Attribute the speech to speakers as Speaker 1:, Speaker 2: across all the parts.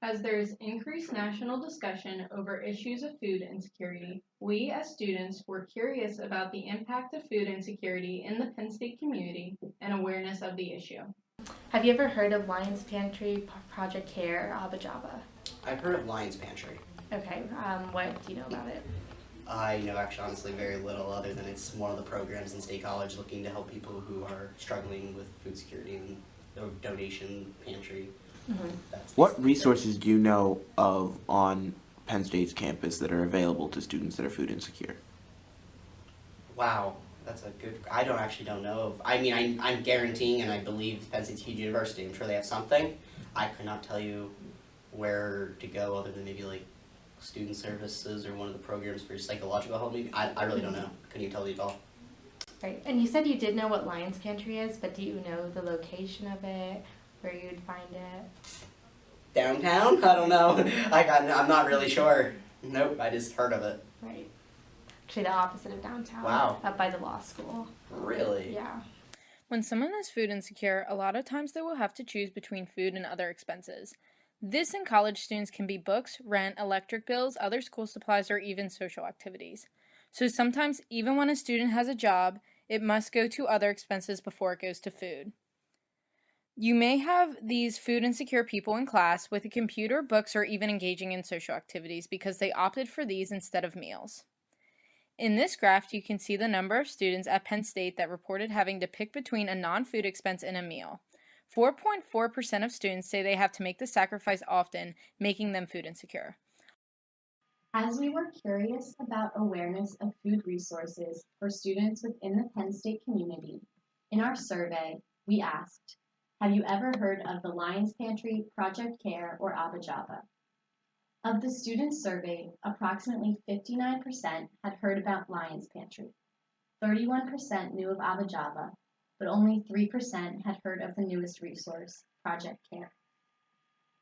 Speaker 1: As there is increased national discussion over issues of food insecurity, we as students were curious about the impact of food insecurity in the Penn State community and awareness of the issue.
Speaker 2: Have you ever heard of Lions Pantry, Project Care, or Abba Jabba?
Speaker 3: I've heard of Lions Pantry.
Speaker 2: Okay, what do you know about it?
Speaker 3: I know actually honestly very little other than it's one of the programs in State College looking to help people who are struggling with food security and the donation pantry.
Speaker 2: Mm-hmm.
Speaker 4: What resources do you know of on Penn State's campus that are available to students that are food insecure?
Speaker 3: Wow, that's a good. I don't know of. I mean, I'm guaranteeing, and I believe Penn State's a huge university. I'm sure they have something. I could not tell you where to go other than maybe like student services or one of the programs for psychological help. Maybe I really don't know. Couldn't you tell me at all?
Speaker 2: Right, and you said you did know what Lions Pantry is, but do you know the location of it, where you'd find it?
Speaker 3: Downtown? I don't know. I'm not really sure. Nope, I just heard of it.
Speaker 2: Right. Actually, the opposite of downtown.
Speaker 3: Wow.
Speaker 2: Up by the law school.
Speaker 3: Really?
Speaker 2: Yeah.
Speaker 5: When someone is food insecure, a lot of times they will have to choose between food and other expenses. This in college students can be books, rent, electric bills, other school supplies, or even social activities. So sometimes, even when a student has a job, it must go to other expenses before it goes to food. You may have these food insecure people in class with a computer, books, or even engaging in social activities because they opted for these instead of meals. In this graph, you can see the number of students at Penn State that reported having to pick between a non-food expense and a meal. 4.4% of students say they have to make the sacrifice often, making them food insecure.
Speaker 6: As we were curious about awareness of food resources for students within the Penn State community, in our survey, we asked, have you ever heard of the Lions Pantry, Project Care, or Abba Jabba? Of the students surveyed, approximately 59% had heard about Lions Pantry. 31% knew of Abba Jabba, but only 3% had heard of the newest resource, Project Care.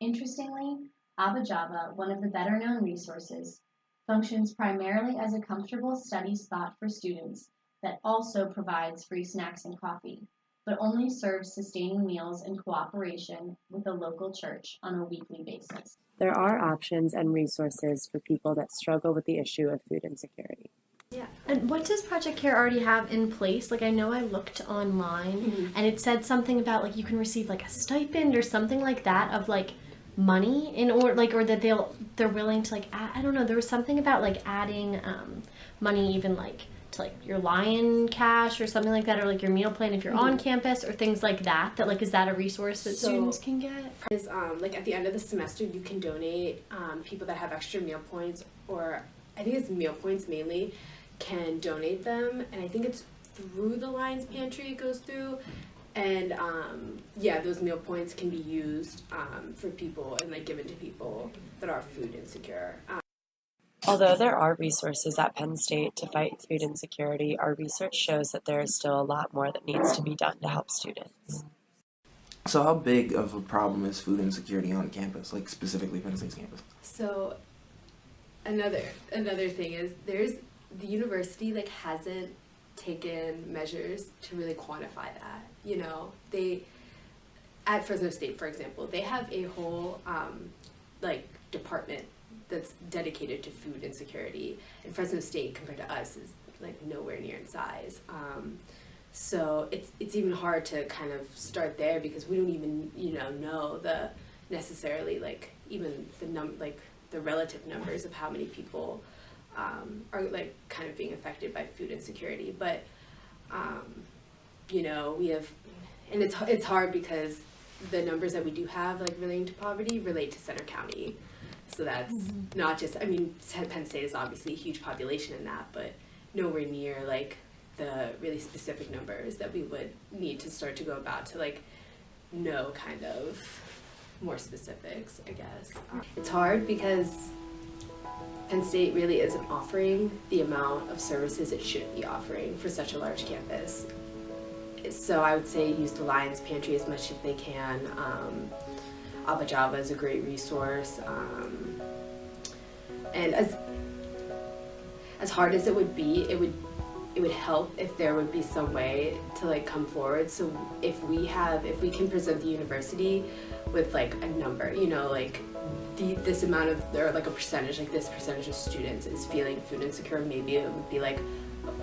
Speaker 6: Interestingly, Abba Jabba, one of the better-known resources, functions primarily as a comfortable study spot for students that also provides free snacks and coffee, but only serves sustaining meals in cooperation with a local church on a weekly basis.
Speaker 7: There are options and resources for people that struggle with the issue of food insecurity.
Speaker 8: Yeah. And what does Project Care already have in place? Like, I know I looked online and it said something about like you can receive like a stipend or something like that of like money in or like or that they're willing to like add, I don't know, there was something about like adding money even like to like your Lion Cash or something like that, or like your meal plan if you're on campus or things like that like is that a resource that students can get?
Speaker 9: Is like at the end of the semester you can donate, people that have extra meal points, or I think it's meal points mainly, can donate them, and I think it's through the Lions Pantry it goes through, and yeah, those meal points can be used for people and like given to people that are food insecure.
Speaker 7: Although there are resources at Penn State to fight food insecurity, our research shows that there is still a lot more that needs to be done to help students.
Speaker 4: So how big of a problem is food insecurity on campus, like specifically Penn State's campus?
Speaker 9: So another thing is the university like hasn't taken measures to really quantify that. You know, they at Fresno State, for example, they have a whole like department that's dedicated to food insecurity, and Fresno State compared to us is like nowhere near in size. So it's even hard to kind of start there because we don't even know the necessarily like even the relative numbers of how many people are like kind of being affected by food insecurity. But we have, and it's hard because the numbers that we do have like relating to poverty relate to Center County. So that's not just, I mean, Penn State is obviously a huge population in that, but nowhere near like the really specific numbers that we would need to start to go about to like know kind of more specifics, I guess. It's hard because Penn State really isn't offering the amount of services it should be offering for such a large campus. So I would say use the Lions Pantry as much as they can. Abba Jabba is a great resource, and as hard as it would be, it would help if there would be some way to like come forward. So if we can present the university with like a number, like this amount of, or like a percentage, like this percentage of students is feeling food insecure, maybe it would be like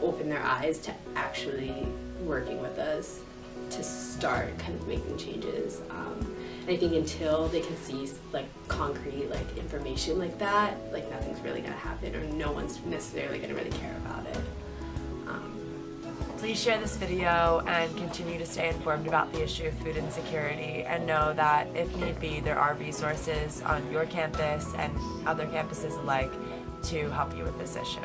Speaker 9: open their eyes to actually working with us to start kind of making changes. And I think until they can see like concrete like information like that, like nothing's really gonna happen, or no one's necessarily gonna really care about it.
Speaker 7: Please share this video and continue to stay informed about the issue of food insecurity, and know that if need be, there are resources on your campus and other campuses alike to help you with this issue.